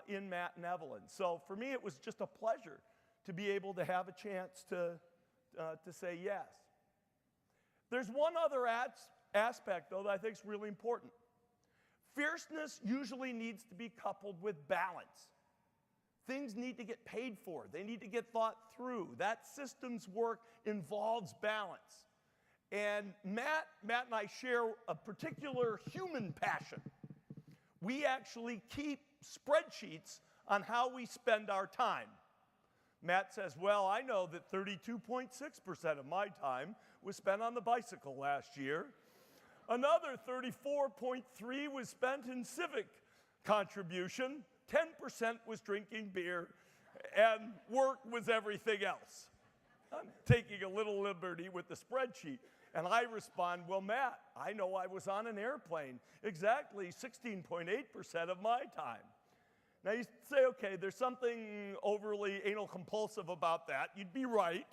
in Matt and Evelyne. So for me, it was just a pleasure to be able to have a chance to say yes. There's one other aspect, though, that I think is really important. Fierceness usually needs to be coupled with balance. Things need to get paid for. They need to get thought through. That systems work involves balance. And Matt and I share a particular human passion. We actually keep spreadsheets on how we spend our time. Matt says, well, I know that 32.6% of my time was spent on the bicycle last year. Another 34.3% was spent in civic contribution. 10% was drinking beer, and work was everything else. I'm taking a little liberty with the spreadsheet. And I respond, well, Matt, I know I was on an airplane exactly 16.8% of my time. Now you say, okay, there's something overly anal compulsive about that. You'd be right.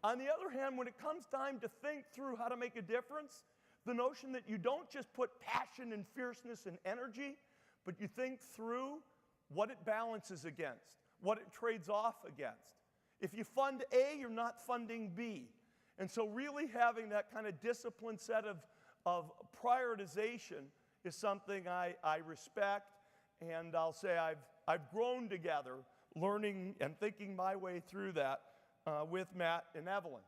On the other hand, when it comes time to think through how to make a difference, the notion that you don't just put passion and fierceness and energy, but you think through what it balances against, what it trades off against. If you fund A, you're not funding B. And so really having that kind of disciplined set of prioritization is something I respect, and I'll say I've grown together, learning and thinking my way through that with Matt and Evelyne.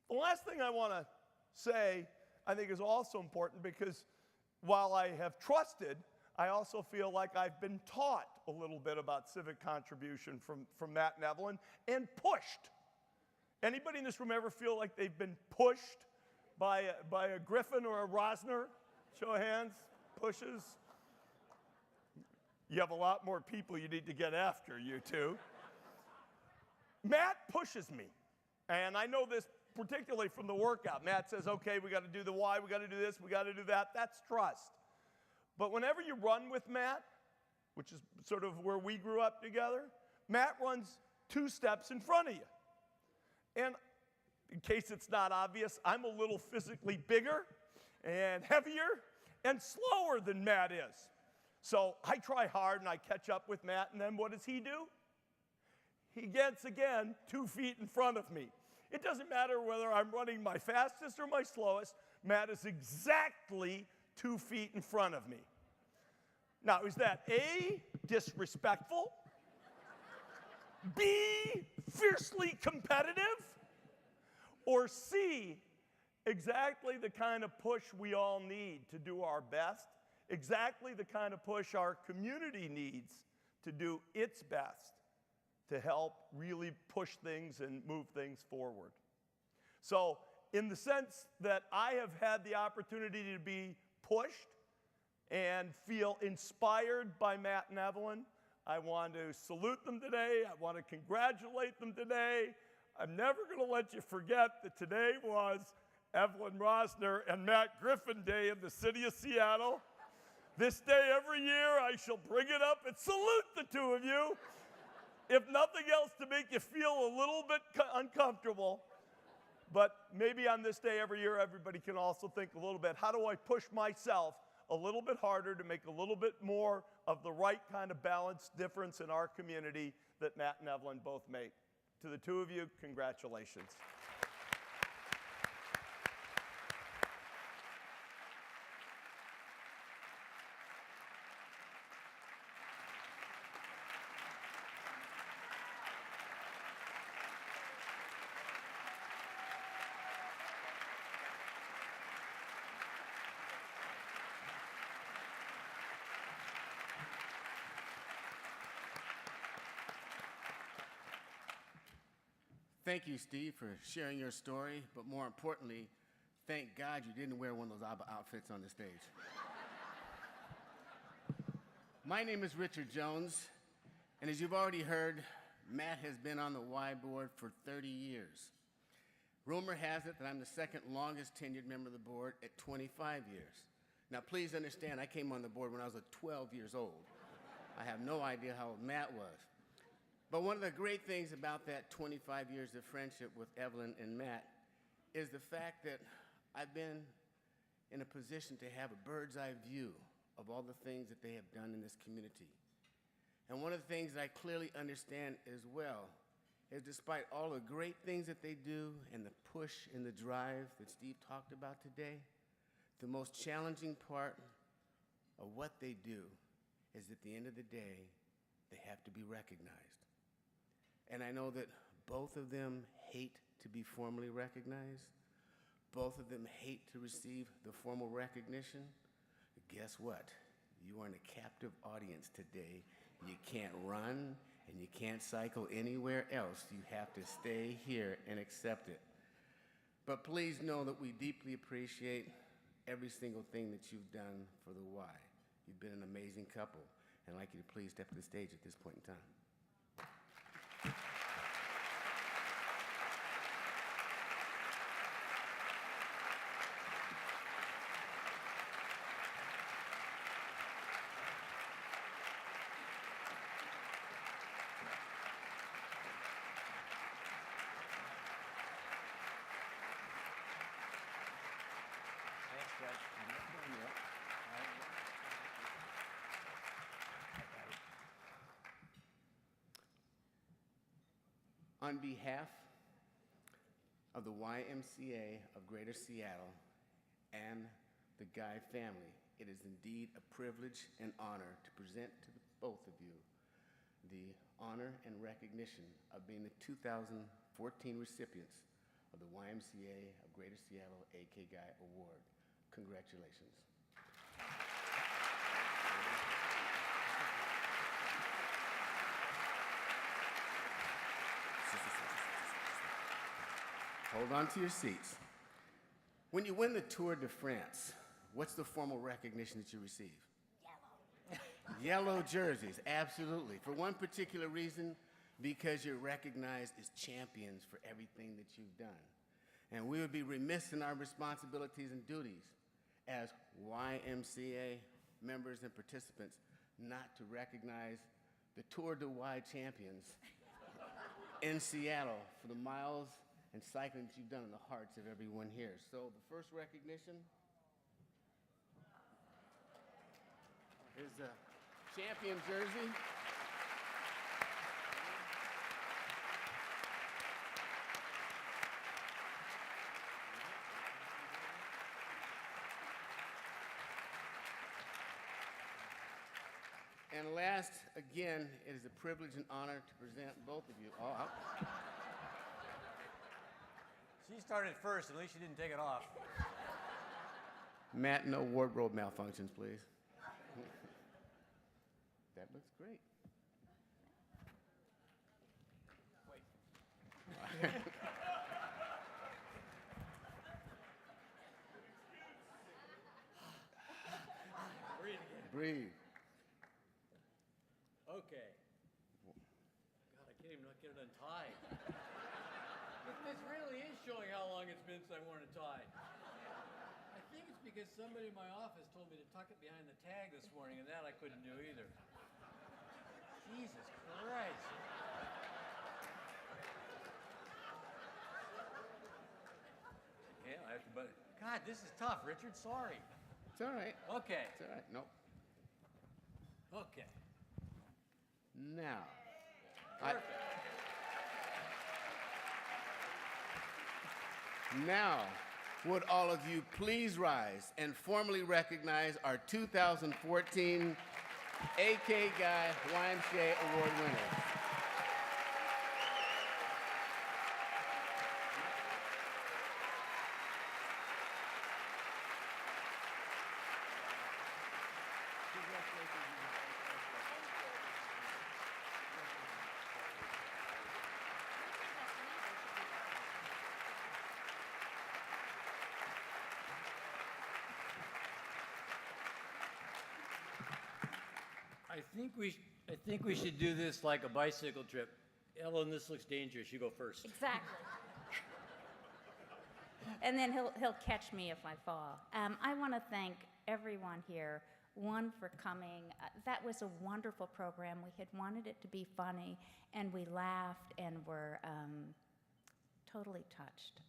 The last thing I want to say, I think, is also important, because while I have trusted, I also feel like I've been taught a little bit about civic contribution from Matt and Evelyne, and pushed. Anybody in this room ever feel like they've been pushed by a Griffin or a Rozner? Show of hands, pushes. You have a lot more people you need to get after, you two. Matt pushes me, and I know this particularly from the workout. Matt says, okay, we got to do the Y, we got to do this, we got to do that. That's trust. But whenever you run with Matt, which is sort of where we grew up together, Matt runs 2 steps in front of you. And in case it's not obvious, I'm a little physically bigger and heavier and slower than Matt is. So I try hard and I catch up with Matt, and then what does he do? He gets, again, 2 feet in front of me. It doesn't matter whether I'm running my fastest or my slowest, Matt is exactly 2 feet in front of me. Now, is that A, disrespectful? B, fiercely competitive? Or C, exactly the kind of push we all need to do our best, exactly the kind of push our community needs to do its best to help really push things and move things forward. So, in the sense that I have had the opportunity to be pushed and feel inspired by Matt and Evelyne, I want to salute them today. I want to congratulate them today. I'm never going to let you forget that today was Evelyne Rozner and Matt Griffin Day in the city of Seattle. This day every year I shall bring it up and salute the two of you. If nothing else, to make you feel a little bit uncomfortable. But maybe on this day every year, everybody can also think a little bit, how do I push myself a little bit harder to make a little bit more of the right kind of balanced difference in our community that Matt and Evelyne both make? To the two of you, congratulations. Thank you, Steve, for sharing your story, but more importantly, thank God you didn't wear one of those ABBA outfits on the stage. My name is Richard Jones, and as you've already heard, Matt has been on the Y board for 30 years. Rumor has it that I'm the second longest tenured member of the board at 25 years. Now, please understand, I came on the board when I was 12 years old. I have no idea how old Matt was. But one of the great things about that 25 years of friendship with Evelyne and Matt is the fact that I've been in a position to have a bird's eye view of all the things that they have done in this community. And one of the things that I clearly understand as well is despite all the great things that they do and the push and the drive that Steve talked about today, the most challenging part of what they do is at the end of the day, they have to be recognized. And I know that both of them hate to be formally recognized. Both of them hate to receive the formal recognition. Guess what? You are in a captive audience today. You can't run and you can't cycle anywhere else. You have to stay here and accept it. But please know that we deeply appreciate every single thing that you've done for the Y. You've been an amazing couple, and I'd like you to please step to the stage at this point in time. On behalf of the YMCA of Greater Seattle and the Guy family, it is indeed a privilege and honor to present to both of you the honor and recognition of being the 2014 recipients of the YMCA of Greater Seattle A.K. Guy Award. Congratulations. Hold on to your seats. When you win the Tour de France, what's the formal recognition that you receive? Yellow. Yellow jerseys, absolutely. For one particular reason, because you're recognized as champions for everything that you've done. And we would be remiss in our responsibilities and duties as YMCA members and participants not to recognize the Tour de Y champions in Seattle for the miles and cycling that you've done in the hearts of everyone here. So the first recognition is the champion jersey. And last, again, it is a privilege and honor to present both of you. She started first, at least she didn't take it off. Matt, no wardrobe malfunctions, please. That looks great. Wait. Breathe again. Breathe. Okay. God, I can't even get it untied. This really is showing how long it's been since I worn a tie. I think it's because somebody in my office told me to tuck it behind the tag this morning, and that I couldn't do either. Jesus Christ. Okay, I have to, but God, this is tough, Richard. Sorry. It's all right. Okay. It's all right. Nope. Okay. Now. Perfect. Now, would all of you please rise and formally recognize our 2014 A.K. Guy YMCA Award winners. I think we should do this like a bicycle trip. Ellen, this looks dangerous. You go first. Exactly. And then he'll catch me if I fall. I want to thank everyone here, one, for coming. That was a wonderful program. We had wanted it to be funny, and we laughed and were totally touched.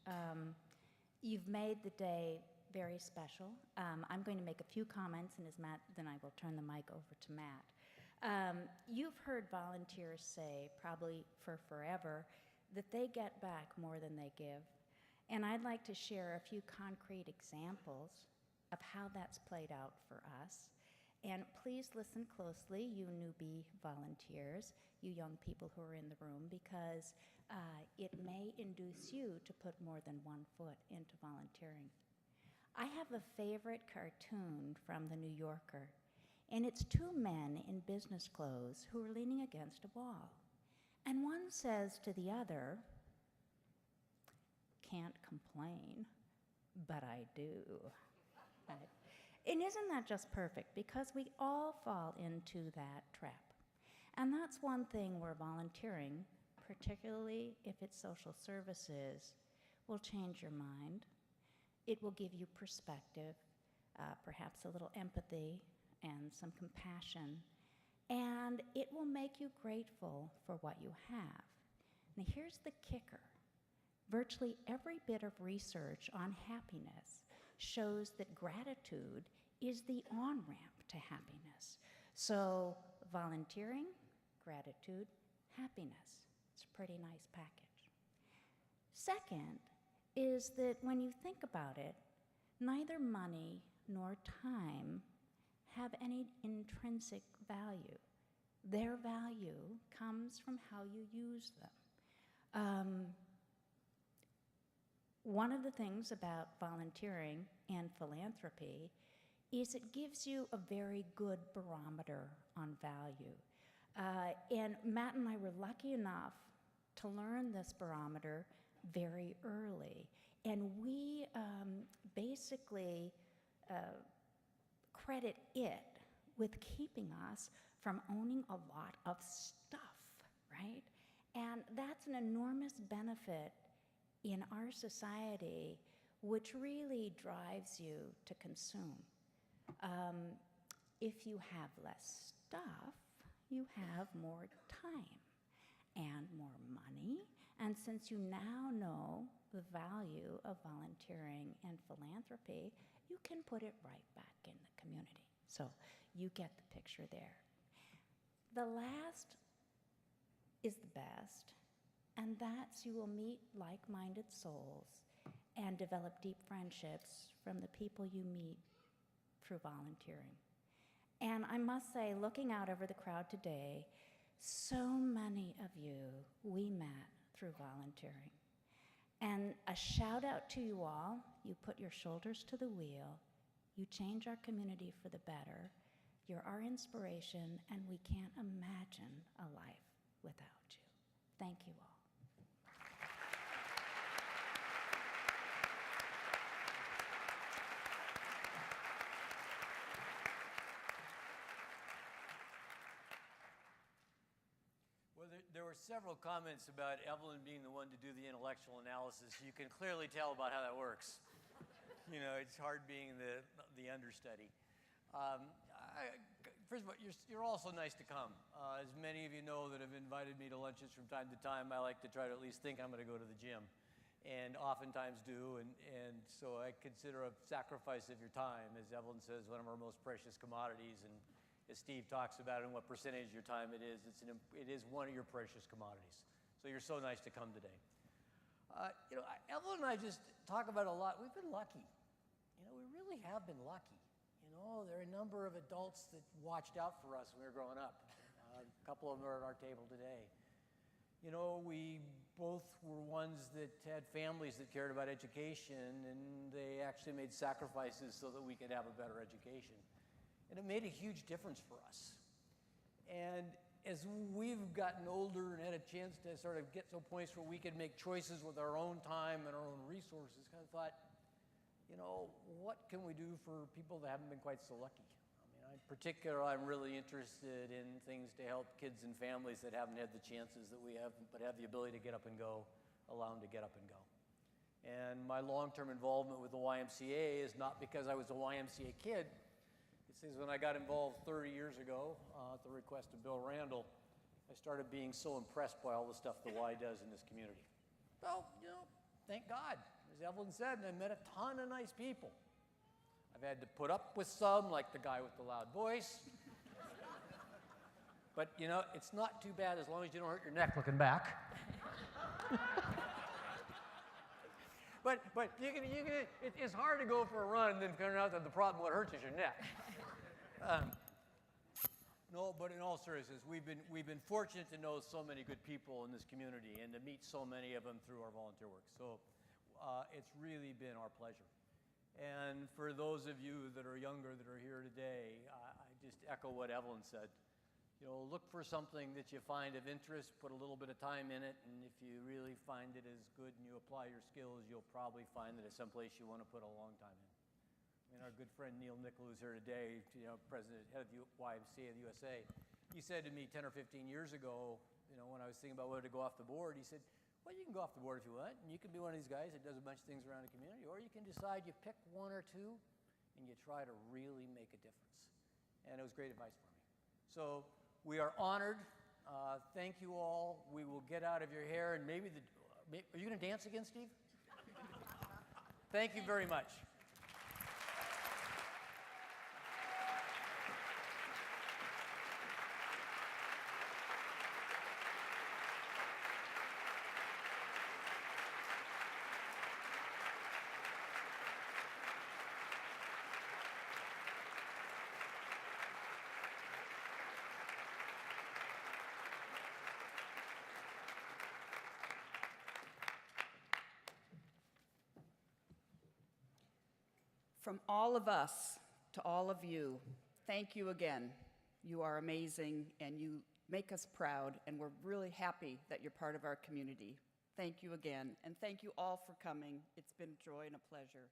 You've made the day very special. I'm going to make a few comments, and then I will turn the mic over to Matt. You've heard volunteers say, probably for forever, that they get back more than they give. And I'd like to share a few concrete examples of how that's played out for us. And please listen closely, you newbie volunteers, you young people who are in the room, because it may induce you to put more than one foot into volunteering. I have a favorite cartoon from The New Yorker. And it's two men in business clothes who are leaning against a wall. And one says to the other, "Can't complain, but I do." Right? And isn't that just perfect? Because we all fall into that trap. And that's one thing where volunteering, particularly if it's social services, will change your mind. It will give you perspective, perhaps a little empathy, and some compassion, and it will make you grateful for what you have. Now here's the kicker. Virtually every bit of research on happiness shows that gratitude is the on-ramp to happiness. So volunteering, gratitude, happiness. It's a pretty nice package. Second is that when you think about it, neither money nor time have any intrinsic value. Their value comes from how you use them. One of the things about volunteering and philanthropy is it gives you a very good barometer on value. And Matt and I were lucky enough to learn this barometer very early. And we basically credit it with keeping us from owning a lot of stuff, right? And that's an enormous benefit in our society, which really drives you to consume. If you have less stuff, you have more time and more money. And since you now know the value of volunteering and philanthropy, you can put it right back in the community. So you get the picture there. The last is the best, and that's you will meet like-minded souls and develop deep friendships from the people you meet through volunteering. And I must say, looking out over the crowd today, so many of you we met through volunteering. And a shout out to you all. You put your shoulders to the wheel. You change our community for the better. You're our inspiration, and we can't imagine a life without you. Thank you all. Well, there were several comments about Evelyne being the one to do the intellectual analysis. You can clearly tell about how that works. You know, it's hard being the understudy. First of all, you're all so nice to come. As many of you know that have invited me to lunches from time to time, I like to try to at least think I'm going to go to the gym, and oftentimes do, and so I consider a sacrifice of your time, as Evelyne says, one of our most precious commodities, and as Steve talks about it and what percentage of your time it is, it is one of your precious commodities. So you're so nice to come today. You know, Evelyne and I just talk about a lot. We've been lucky. You know, we really have been lucky. You know, there are a number of adults that watched out for us when we were growing up. A couple of them are at our table today. You know, we both were ones that had families that cared about education, and they actually made sacrifices so that we could have a better education. And it made a huge difference for us. And as we've gotten older and had a chance to sort of get to points where we could make choices with our own time and our own resources, kind of thought, you know, what can we do for people that haven't been quite so lucky? I mean, in particular, I'm really interested in things to help kids and families that haven't had the chances that we have, but have the ability to get up and go, allow them to get up and go. And my long-term involvement with the YMCA is not because I was a YMCA kid. It's because when I got involved 30 years ago, at the request of Bill Randall, I started being so impressed by all the stuff the Y does in this community. Well, you know, thank God. As Evelyne said, I met a ton of nice people. I've had to put up with some, like the guy with the loud voice. But, you know, it's not too bad as long as you don't hurt your neck looking back. But it's hard to go for a run and then turn out that the problem what hurts is your neck. No, but in all seriousness, we've been fortunate to know so many good people in this community and to meet so many of them through our volunteer work. So it's really been our pleasure. And for those of you that are younger that are here today, I just echo what Evelyne said. You know, look for something that you find of interest, put a little bit of time in it, and if you really find it as good and you apply your skills, you'll probably find that it's someplace you want to put a long time in. I mean, our good friend Neil Nickel, who's here today, you know, president, head of the YMCA of the USA, he said to me 10 or 15 years ago, you know, when I was thinking about whether to go off the board, he said, well, you can go off the board if you want, and you can be one of these guys that does a bunch of things around the community, or you can decide you pick one or two and you try to really make a difference. And it was great advice for me. So we are honored. Thank you all. We will get out of your hair, and maybe are you going to dance again, Steve? Thank you very much. From all of us to all of you, thank you again. You are amazing, and you make us proud, and we're really happy that you're part of our community. Thank you again, and thank you all for coming. It's been a joy and a pleasure.